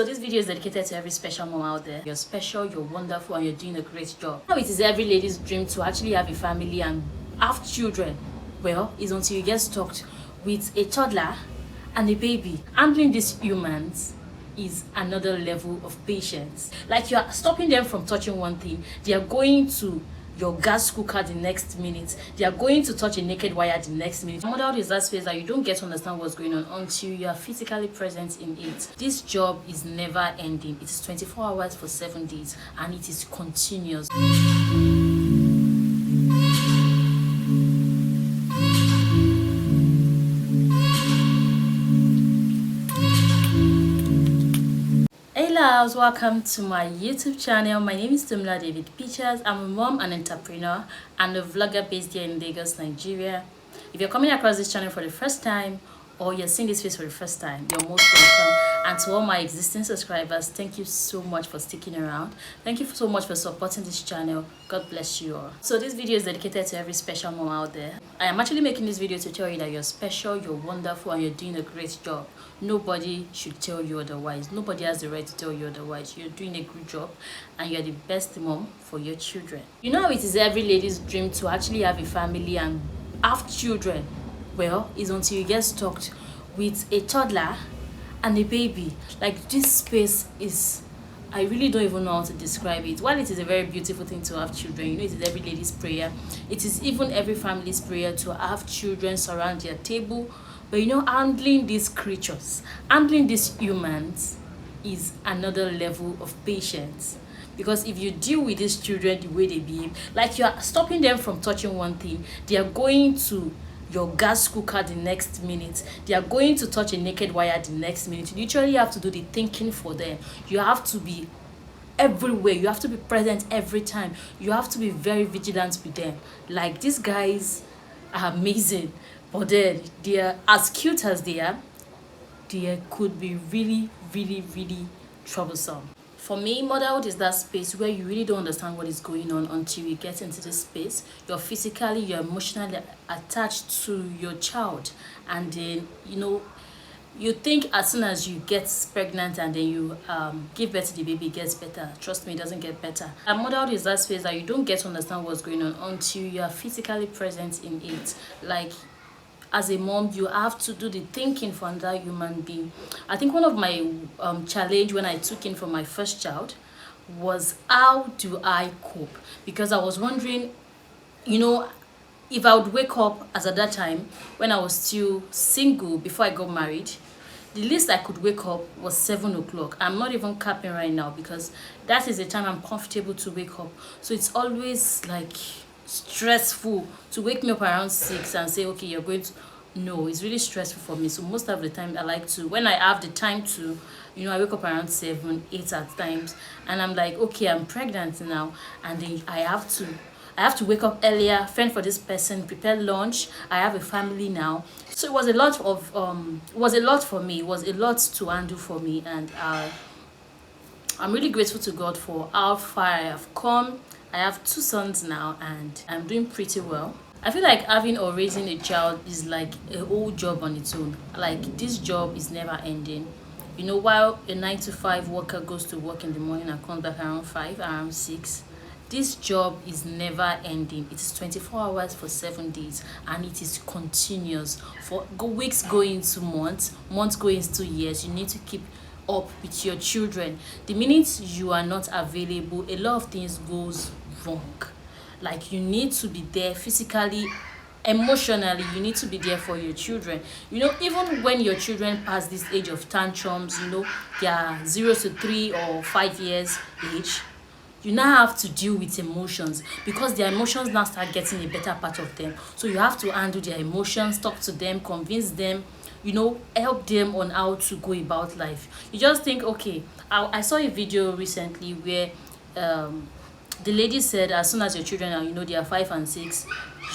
So this video is dedicated to every special mom out there. You're special, you're wonderful, and you're doing a great job. Now it is every lady's dream to actually have a family and have children. Well, it's until you get stuck with a toddler and a baby. Handling these humans is another level of patience. Like, you're stopping them from touching one thing, they are going to your gas cooker the next minute, they are going to touch a naked wire the next minute. Motherhood is that space that you don't get to understand what's going on until you are physically present in it. This job is never ending. It is 24 hours for 7 days, and it is continuous. Welcome to my YouTube channel. My name is David Pictures. I'm a mom, an entrepreneur, and a vlogger based here in Lagos, Nigeria. If you're coming across this channel for the first time, or you're seeing this face for the first time, you're most welcome. And to all my existing subscribers, thank you so much for sticking around. Thank you so much for supporting this channel. God bless you all. So this video is dedicated to every special mom out there. I am actually making this video to tell you that you're special, you're wonderful, and you're doing a great job. Nobody should tell you otherwise. Nobody has the right to tell you otherwise. You're doing a good job, and you're the best mom for your children. You know how it is every lady's dream to actually have a family and have children. Well, it's until you get stuck with a toddler and a baby. Like, this space is, I really don't even know how to describe it. While it is a very beautiful thing to have children, you know, it is every lady's prayer. It is even every family's prayer to have children surround their table. But you know, handling these creatures, handling these humans is another level of patience. Because if you deal with these children the way they behave, like, you are stopping them from touching one thing, they are going to your gas cooker the next minute, they are going to touch a naked wire the next minute. You literally have to do the thinking for them. You have to be everywhere, you have to be present every time, you have to be very vigilant with them. Like, these guys are amazing, but then they are, as cute as they could be really troublesome. For me, motherhood is that space where you really don't understand what is going on until you get into this space. You're physically, you're emotionally attached to your child, and then, you know, you think as soon as you get pregnant and then you give birth to the baby, it gets better. Trust me, it doesn't get better. And motherhood is that space that you don't get to understand what's going on until you are physically present in it. Like, as a mom, you have to do the thinking for another human being. I think one of my challenge when I took in for my first child was, how do I cope? Because I was wondering, you know, if I would wake up, as at that time when I was still single before I got married, the least I could wake up was 7 o'clock. I'm not even capping right now, because that is the time I'm comfortable to wake up. So it's always like stressful to wake me up around 6 and say, okay, you're going to, no, it's really stressful for me. So most of the time I like to, when I have the time to, you know, I wake up around 7, 8 at times, and I'm like, okay, I'm pregnant now, and then I have to wake up earlier, fend for this person, prepare lunch. I have a family now. So it was a lot of for me. It was a lot to handle for me, and I'm really grateful to God for how far I have come. I have 2 sons now, and I'm doing pretty well. I feel like having or raising a child is like a whole job on its own. Like, this job is never ending. You know, while a 9-to-5 worker goes to work in the morning and comes back around 5, around 6, this job is never ending. It is 24 hours for 7 days, and it is continuous. For weeks going into months, months going into years, you need to keep up with your children. The minute you are not available, a lot of things goes wrong. Like, you need to be there physically, emotionally, you need to be there for your children. You know, even when your children pass this age of tantrums, you know, they are 0 to 3 or 5 years age, you now have to deal with emotions, because their emotions now start getting a better part of them. So you have to handle their emotions, talk to them, convince them, you know, help them on how to go about life. You just think, okay, I saw a video recently where the lady said, as soon as your children are, you know, they are 5 and 6,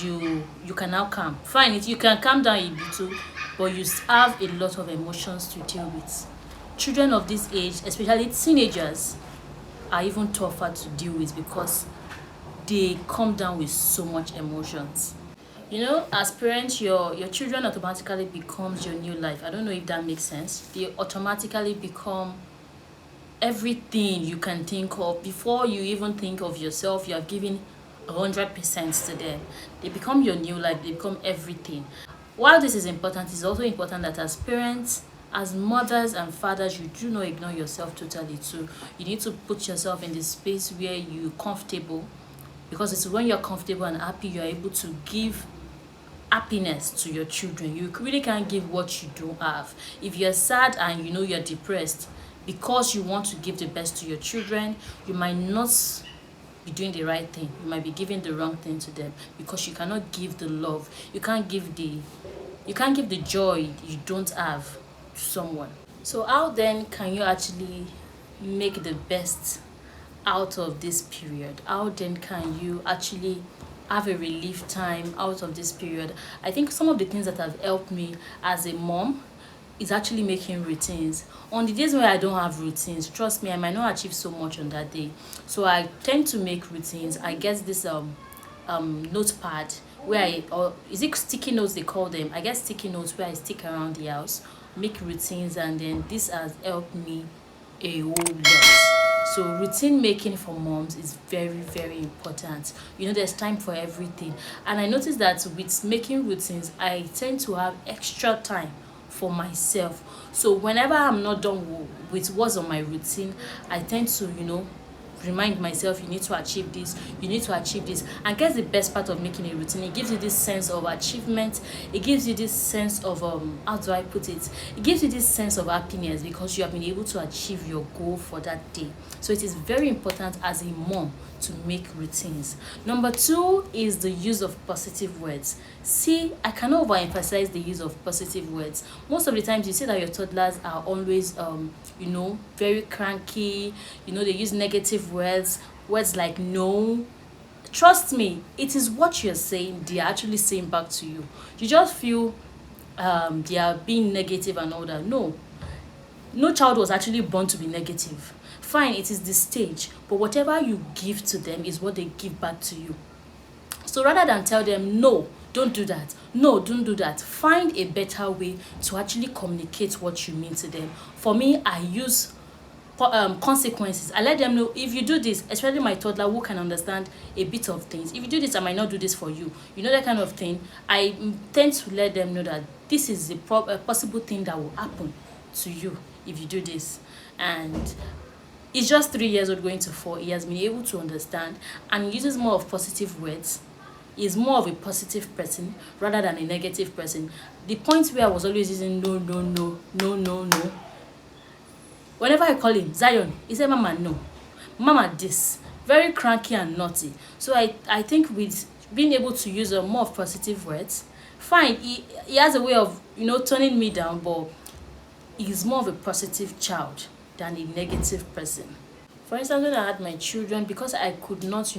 you can now calm. Fine, you can calm down a little, but you have a lot of emotions to deal with. Children of this age, especially teenagers, are even tougher to deal with, because they come down with so much emotions. You know, as parents, your children automatically becomes your new life. I don't know if that makes sense. They automatically become everything you can think of. Before you even think of yourself, you are giving 100% to them. They become your new life, they become everything. While this is important, it's also important that as parents, as mothers and fathers, you do not ignore yourself totally too. You need to put yourself in the space where you're comfortable, because it's when you're comfortable and happy you're able to give happiness to your children. You really can't give what you don't have. If you're sad and you know you're depressed, because you want to give the best to your children, you might not be doing the right thing. You might be giving the wrong thing to them, because you cannot give the love. You can't give the joy you don't have to someone. So how then can you actually make the best out of this period? How then can you actually have a relief time out of this period? I think some of the things that have helped me as a mom is actually making routines. On the days where I don't have routines, trust me, I might not achieve so much on that day. So I tend to make routines. I get this notepad where or is it sticky notes they call them? I guess sticky notes where I stick around the house, make routines, and then this has helped me a whole lot. So routine making for moms is very, very important. You know, there's time for everything. And I noticed that with making routines, I tend to have extra time for myself. So whenever I'm not done with what's on my routine, I tend to, remind myself, you need to achieve this, you need to achieve this. And guess the best part of making a routine, it gives you this sense of achievement. It gives you this sense of how do I put it, it gives you this sense of happiness, because you have been able to achieve your goal for that day. So it is very important as a mom to make routines. Number 2 is the use of positive words. See, I cannot overemphasize the use of positive words. Most of the times you see that your toddlers are always very cranky. They use negative words like no. Trust me, it is what you're saying they are actually saying back to you. You just feel they are being negative and all that. No child was actually born to be negative. Fine, it is the stage, but whatever you give to them is what they give back to you. So rather than tell them, no, don't do that, no, don't do that, find a better way to actually communicate what you mean to them. For me, I use consequences. I let them know, if you do this, especially my toddler who can understand a bit of things, if you do this, I might not do this for you. That kind of thing. I tend to let them know that this is a possible thing that will happen to you if you do this. And he's just 3 years old, going to 4. He has been able to understand and uses more of positive words. He's more of a positive person rather than a negative person. The point where I was always using no, no, no, no, no, no. Whenever I call him Zion, he said, Mama, no. Mama, this. Very cranky and naughty. So I think with being able to use more of positive words, fine, he has a way of, turning me down, but he's more of a positive child than a negative person. For instance, when I had my children, because I could not,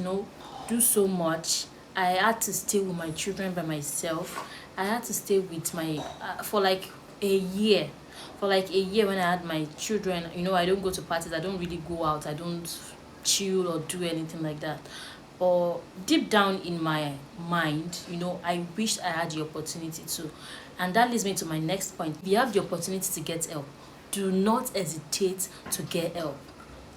do so much, I had to stay with my children by myself. I had to stay with my for like a year. For like a year when I had my children, I don't go to parties, I don't really go out, I don't chill or do anything like that. But deep down in my mind, I wished I had the opportunity to. And that leads me to my next point. If you have the opportunity to get help, do not hesitate to get help.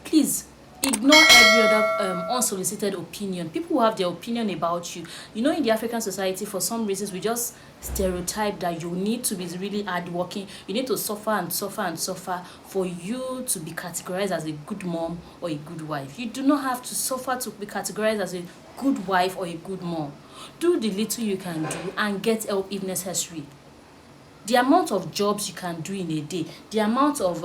Please ignore every other unsolicited opinion. People who have their opinion about you. In the African society, for some reasons, we just stereotype that you need to be really hardworking. You need to suffer and suffer and suffer for you to be categorized as a good mom or a good wife. You do not have to suffer to be categorized as a good wife or a good mom. Do the little you can do and get help if necessary. The amount of jobs you can do in a day, the amount of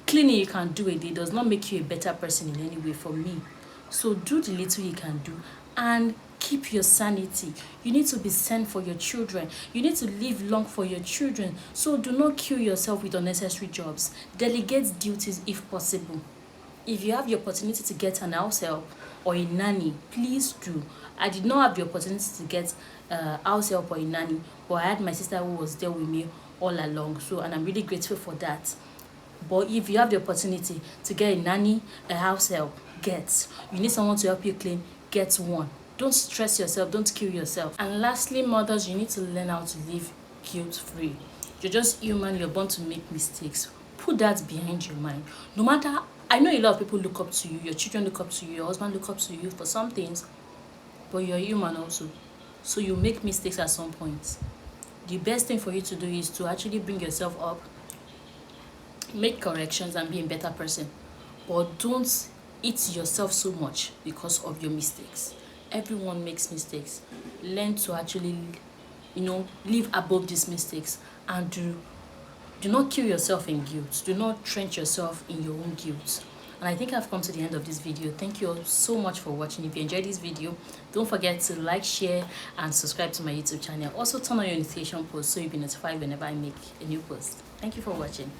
cleaning you can do a day does not make you a better person in any way for me. So do the little you can do and keep your sanity. You need to be sent for your children. You need to live long for your children. So do not kill yourself with unnecessary jobs. Delegate duties if possible. If you have the opportunity to get an house help or a nanny, please do. I did not have the opportunity to get house help or a nanny, but I had my sister who was there with me all along. And I'm really grateful for that. But if you have the opportunity to get a nanny, a house help, get. You need someone to help you clean, get one. Don't stress yourself, don't kill yourself. And lastly, mothers, you need to learn how to live guilt-free. You're just human, you're born to make mistakes. put that behind your mind. No matter, I know a lot of people look up to you, your children look up to you, your husband look up to you for some things, but you're human also. So you make mistakes at some point. The best thing for you to do is to actually bring yourself up, make corrections, and be a better person. But don't eat yourself so much because of your mistakes. Everyone makes mistakes. Learn to actually, live above these mistakes, and do not kill yourself in guilt. Do not trench yourself in your own guilt. And I think I've come to the end of this video. Thank you all so much for watching. If you enjoyed this video, don't forget to like, share, and subscribe to my YouTube channel. Also turn on your notification post so you'll be notified whenever I make a new post. Thank you for watching.